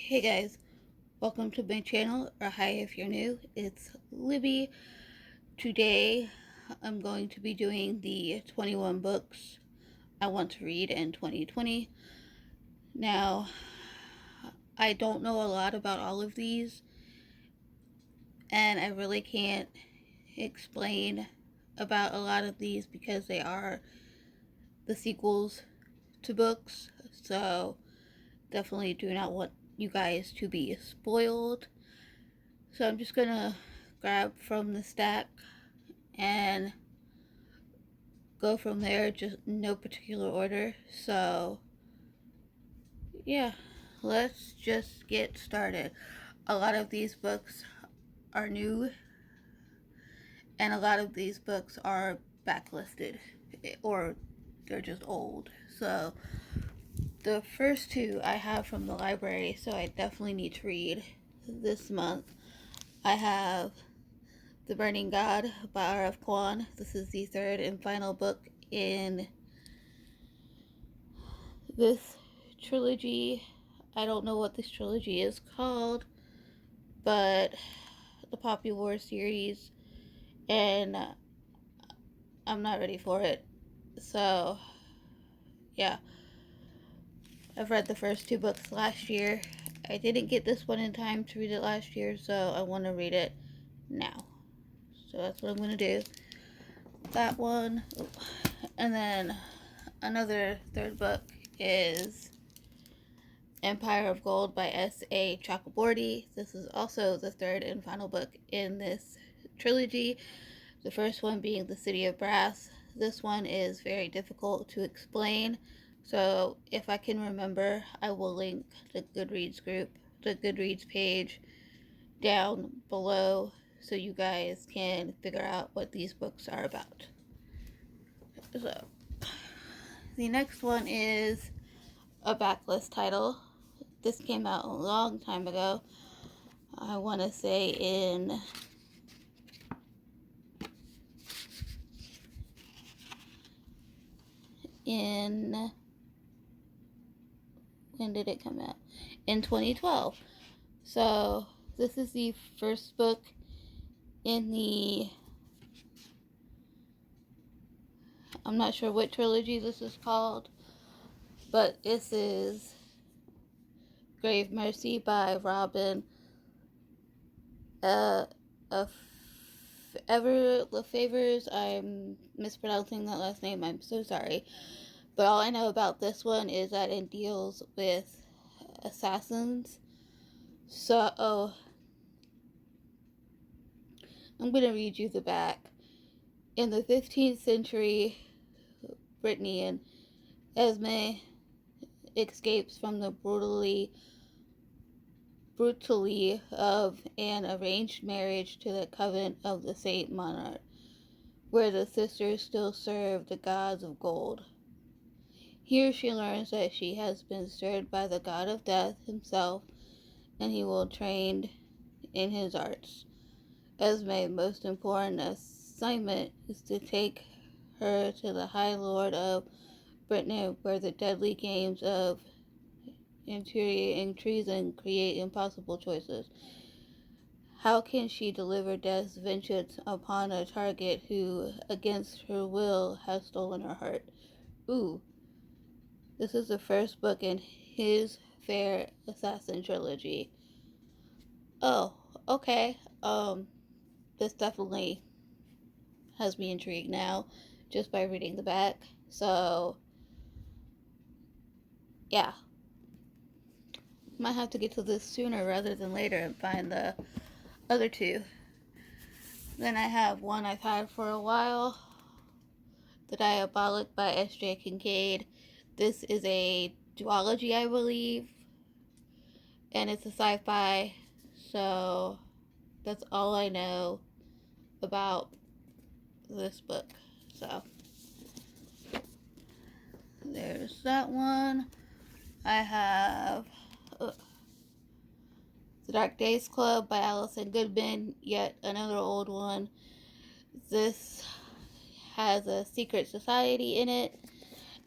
Hey guys, welcome to my channel, or hi if you're new. It's Libby. Today I'm going to be doing the 21 books I want to read in 2020. Now, I don't know a lot about all of these, and I really can't explain about a lot of these because they are the sequels to books, so definitely do not want you guys to be spoiled. So I'm just gonna grab from the stack and go from there, just no particular order. So yeah, let's just get started. A lot of these books are new, and a lot of these books are backlisted, or they're just old. So the first two I have from the library, so I definitely need to read this month. I have The Burning God by R.F. Kuang. This is the third and final book in this trilogy. I don't know what this trilogy is called, but the Poppy War series, and I'm not ready for it. So, yeah. I've read the first two books last year. I didn't get this one in time to read it last year, so I want to read it now. So that's what I'm going to do. That one. And then another third book is Empire of Gold by S.A. Chakraborty. This is also the third and final book in this trilogy. The first one being The City of Brass. This one is very difficult to explain, so if I can remember, I will link the Goodreads group, the Goodreads page down below so you guys can figure out what these books are about. So, the next one is a backlist title. This came out a long time ago. I want to say in when did it come out? In 2012. So this is the first book in the, I'm not sure what trilogy this is called, but this is Grave Mercy by Robin Ever LaFavors. I'm mispronouncing that last name, I'm so sorry. But all I know about this one is that it deals with assassins. So I'm going to read you the back. In the 15th century, Brittany and Esme escapes from the brutally of an arranged marriage to the convent of the Saint Monarch, where the sisters still serve the gods of gold. Here she learns that she has been stirred by the god of death himself, and he will train in his arts. Esme's most important assignment is to take her to the High Lord of Britain, where the deadly games of intrigue and treason create impossible choices. How can she deliver death's vengeance upon a target who, against her will, has stolen her heart? Ooh, this is the first book in his Fair Assassin trilogy. Oh, okay. This definitely has me intrigued now, just by reading the back. So, yeah. Might have to get to this sooner rather than later and find the other two. Then I have one I've had for a while, The Diabolic by S.J. Kincaid. This is a duology, I believe, and it's a sci-fi, so that's all I know about this book. So there's that one. I have The Dark Days Club by Allison Goodman, yet another old one. This has a secret society in it,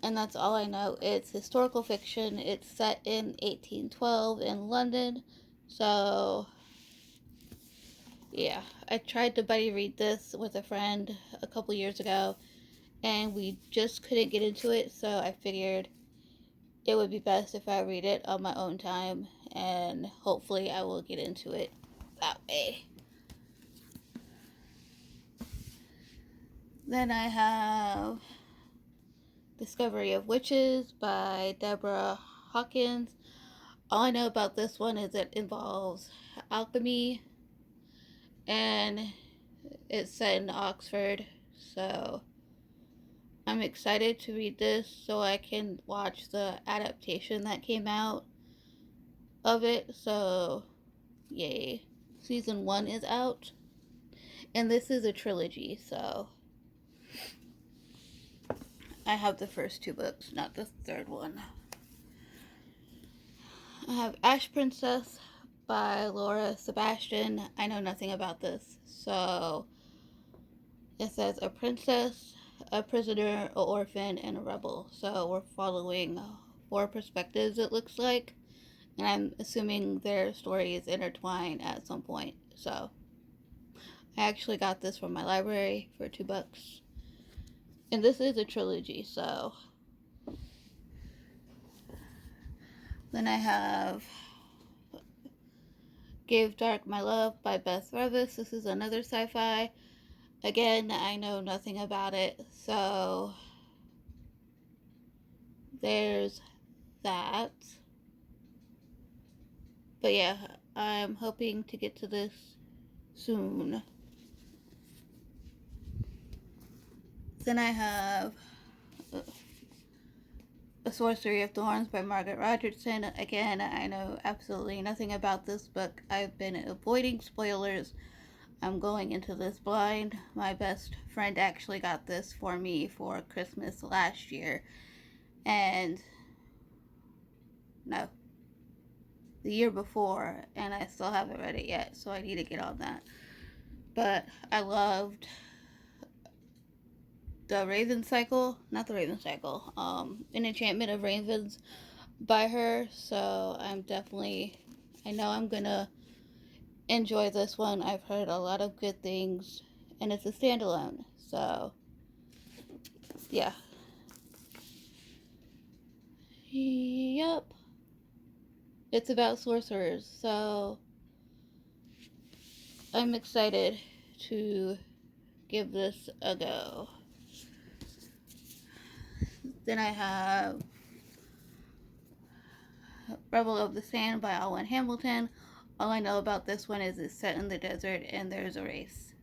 and that's all I know. It's historical fiction. It's set in 1812 in London. So, yeah. I tried to buddy read this with a friend a couple years ago, and we just couldn't get into it, so I figured it would be best if I read it on my own time, and hopefully I will get into it that way. Then I have Discovery of Witches by Deborah Hawkins. All I know about this one is it involves alchemy, and it's set in Oxford, so I'm excited to read this so I can watch the adaptation that came out of it. So, yay. Season 1 is out, and this is a trilogy, so I have the first 2 books, not the third one. I have Ash Princess by Laura Sebastian. I know nothing about this, so it says a princess, a prisoner, an orphan, and a rebel. So we're following 4 perspectives, it looks like, and I'm assuming their stories intertwine at some point. So I actually got this from my library for $2, and this is a trilogy. So then I have Give Dark My Love by Beth Revis. This is another sci-fi. Again, I know nothing about it, so there's that. But yeah, I'm hoping to get to this soon. Then I have A Sorcery of Thorns by Margaret Rogerson. Again, I know absolutely nothing about this book. I've been avoiding spoilers. I'm going into this blind. My best friend actually got this for me for Christmas last year. And no, the year before, and I still haven't read it yet, so I need to get on that. But I loved the Raven Cycle, not the Raven Cycle, An Enchantment of Ravens by her, so I know I'm gonna enjoy this one. I've heard a lot of good things, and it's a standalone, so yeah. Yep. It's about sorcerers, so I'm excited to give this a go. Then I have Rubble of the Sand by Alwyn Hamilton. All I know about this one is it's set in the desert and there's a race.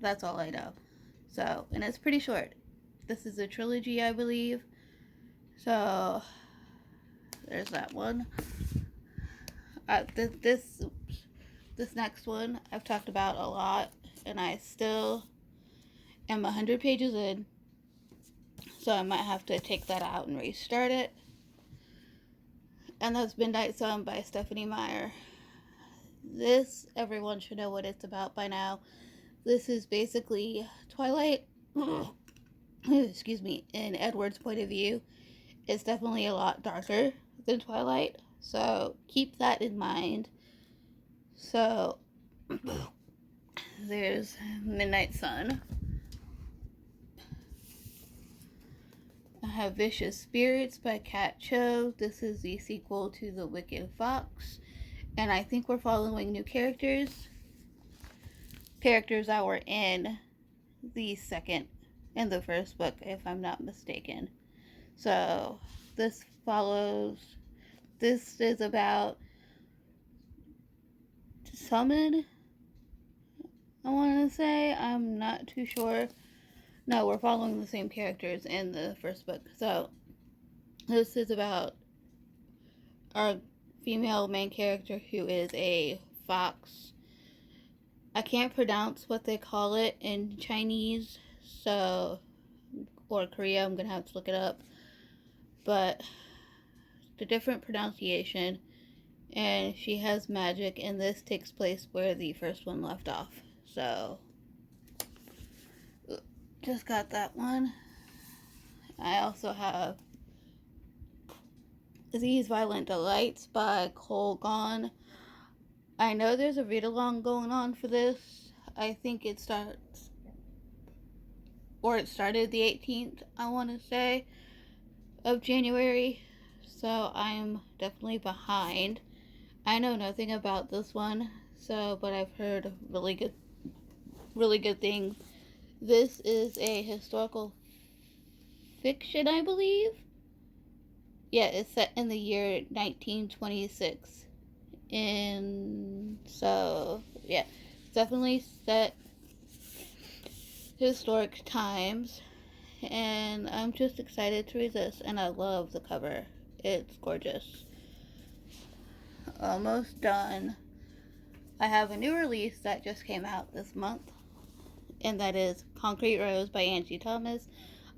That's all I know. So, and it's pretty short. This is a trilogy, I believe. So, there's that one. This next one I've talked about a lot, and I still am 100 pages in, so I might have to take that out and restart it. And that's Midnight Sun by Stephanie Meyer. This, everyone should know what it's about by now. This is basically Twilight. Excuse me. In Edward's point of view, it's definitely a lot darker than Twilight, so keep that in mind. So, there's Midnight Sun. I have Vicious Spirits by Kat Cho. This is the sequel to The Wicked Fox, and I think we're following new characters that were in the first book, if I'm not mistaken. So this is about summon, I want to say. I'm not too sure. No, we're following the same characters in the first book. So this is about our female main character who is a fox. I can't pronounce what they call it in Chinese, so, or Korea, I'm gonna have to look it up. But the different pronunciation, and she has magic, and this takes place where the first one left off. So, just got that one. I also have These Violent Delights by Cole Gone. I know there's a read along going on for this. I think it started the 18th, I want to say, of January. So I'm definitely behind. I know nothing about this one, but I've heard really good things. This is a historical fiction, I believe. Yeah, it's set in the year 1926. And so, yeah, definitely set historic times. And I'm just excited to read this. And I love the cover, it's gorgeous. Almost done. I have a new release that just came out this month, and that is Concrete Rose by Angie Thomas.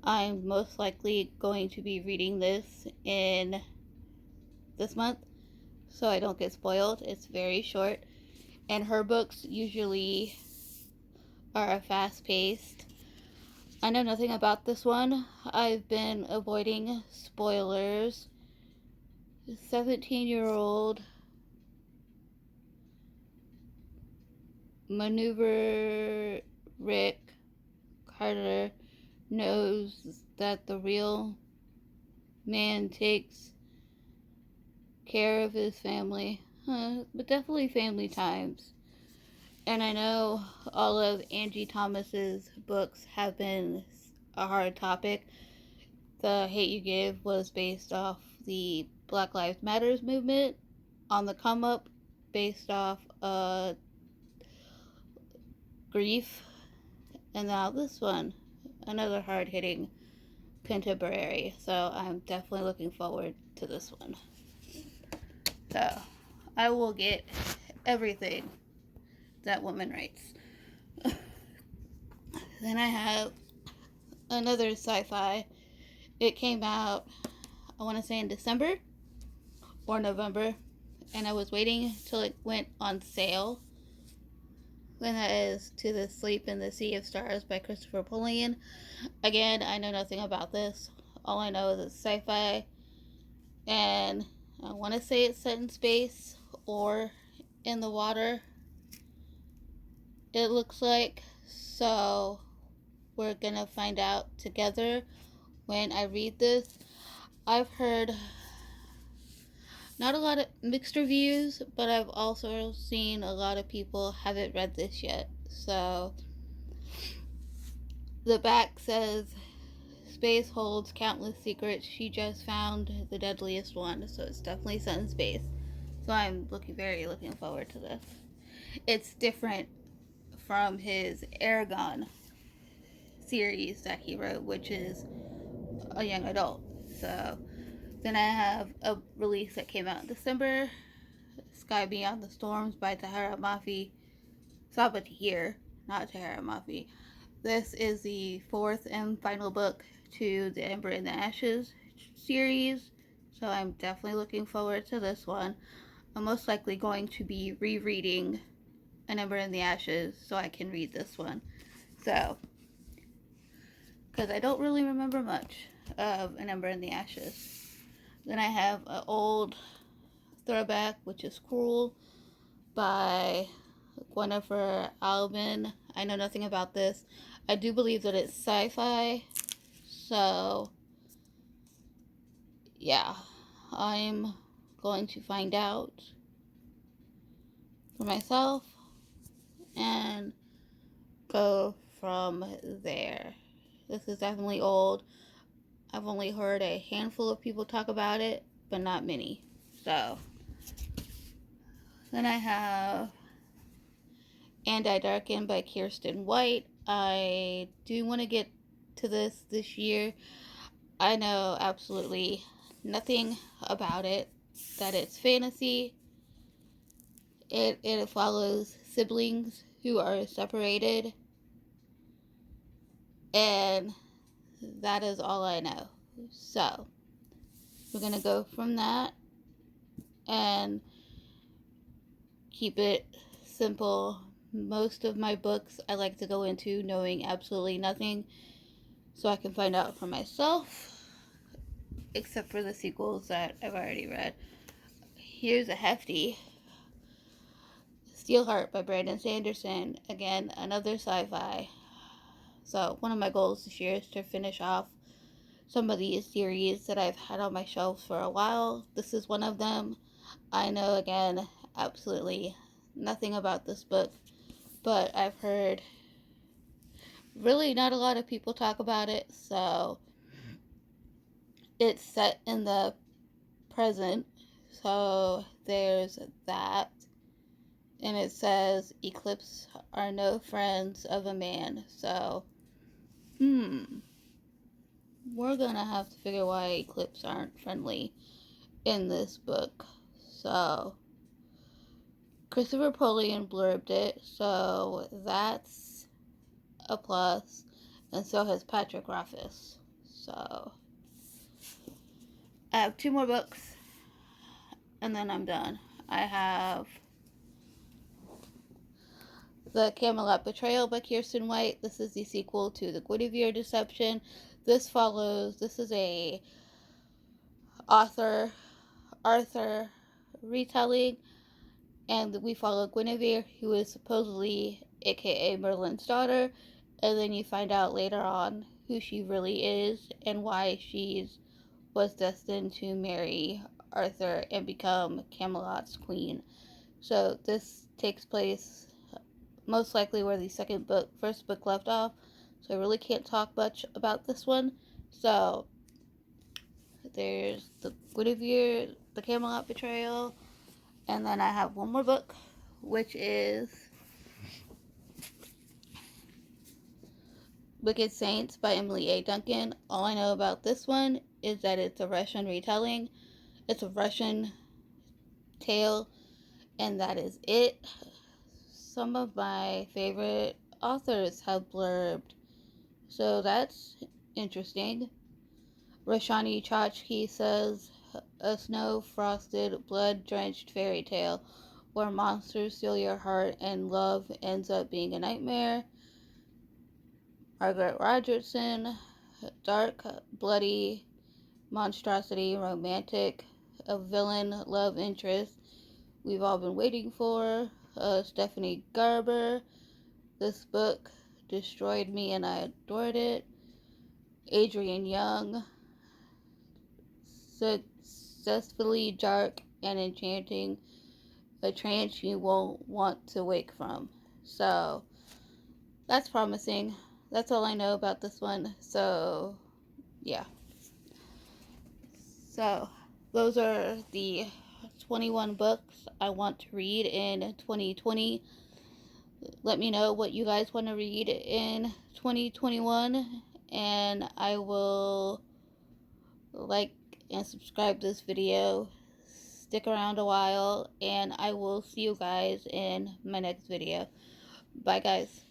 I'm most likely going to be reading this in this month so I don't get spoiled. It's very short, and her books usually are fast paced. I know nothing about this one. I've been avoiding spoilers. 17-year-old maneuver Rick Carter knows that the real man takes care of his family, but definitely family times. And I know all of Angie Thomas's books have been a hard topic. The Hate You Give was based off the Black Lives Matters movement, On the Come Up based off grief, and now this one, another hard hitting contemporary. So I'm definitely looking forward to this one. So I will get everything that woman writes. Then I have another sci-fi. It came out, I want to say, in December or November, and I was waiting till it went on sale. And that is To the Sleep in the Sea of Stars by Christopher Pullian. Again, I know nothing about this. All I know is it's sci-fi, and I want to say it's set in space or in the water, it looks like. So we're gonna find out together when I read this. I've heard not a lot of mixed reviews, but I've also seen a lot of people haven't read this yet. So the back says, space holds countless secrets. She just found the deadliest one. So it's definitely set in space. So I'm looking forward to this. It's different from his Aragon series that he wrote, which is a young adult. So then I have a release that came out in December, Sky Beyond the Storms by Tahara Mafi. Sabatier, not Tahara Mafi. This is the fourth and final book to the Ember in the Ashes series, so I'm definitely looking forward to this one. I'm most likely going to be rereading An Ember in the Ashes so I can read this one. So, because I don't really remember much of An Ember in the Ashes. Then I have an old throwback, which is Cruel by Gwennifer Albin. I know nothing about this. I do believe that it's sci-fi. So, yeah, I'm going to find out for myself and go from there. This is definitely old. I've only heard a handful of people talk about it, but not many. So, then I have And I Darken by Kirsten White. I do want to get to this year. I know absolutely nothing about it, that it's fantasy. It follows siblings who are separated, and that is all I know. So, we're going to go from that and keep it simple. Most of my books I like to go into knowing absolutely nothing so I can find out for myself. except for the sequels that I've already read. Here's a hefty Steelheart by Brandon Sanderson. Again, another sci-fi. So one of my goals this year is to finish off some of these series that I've had on my shelves for a while. This is one of them. I know, again, absolutely nothing about this book, but I've heard really not a lot of people talk about it. So it's set in the present, so there's that. And it says eclipse are no friends of a man. So we're gonna have to figure why eclipse aren't friendly in this book. So Christopher Polian blurbed it, so that's a plus, and so has Patrick Rothfuss. So I have 2 more books, and then I'm done. I have The Camelot Betrayal by Kirsten White. This is the sequel to The Guinevere Deception. This is a Arthur retelling, and we follow Guinevere, who is supposedly aka Merlin's daughter, and then you find out later on who she really is and why she was destined to marry Arthur and become Camelot's queen. So this takes place most likely where the first book left off. So I really can't talk much about this one. So there's the Guinevere, the Camelot Betrayal, and then I have one more book, which is Wicked Saints by Emily A. Duncan. All I know about this one is that it's a Russian retelling. It's a Russian tale, and that is it. Some of my favorite authors have blurbed, so that's interesting. Roshani Chachki says, a snow-frosted, blood-drenched fairy tale where monsters steal your heart and love ends up being a nightmare. Margaret Rogerson, dark, bloody, monstrosity, romantic, a villain love interest we've all been waiting for. Stephanie Garber, this book destroyed me and I adored it. Adrian Young, successfully dark and enchanting, a trance you won't want to wake from. So that's promising. That's all I know about this one. So yeah. So those are the 21 books I want to read in 2020. Let me know what you guys want to read in 2021, and I will like and subscribe this video. Stick around a while, and I will see you guys in my next video. Bye, guys.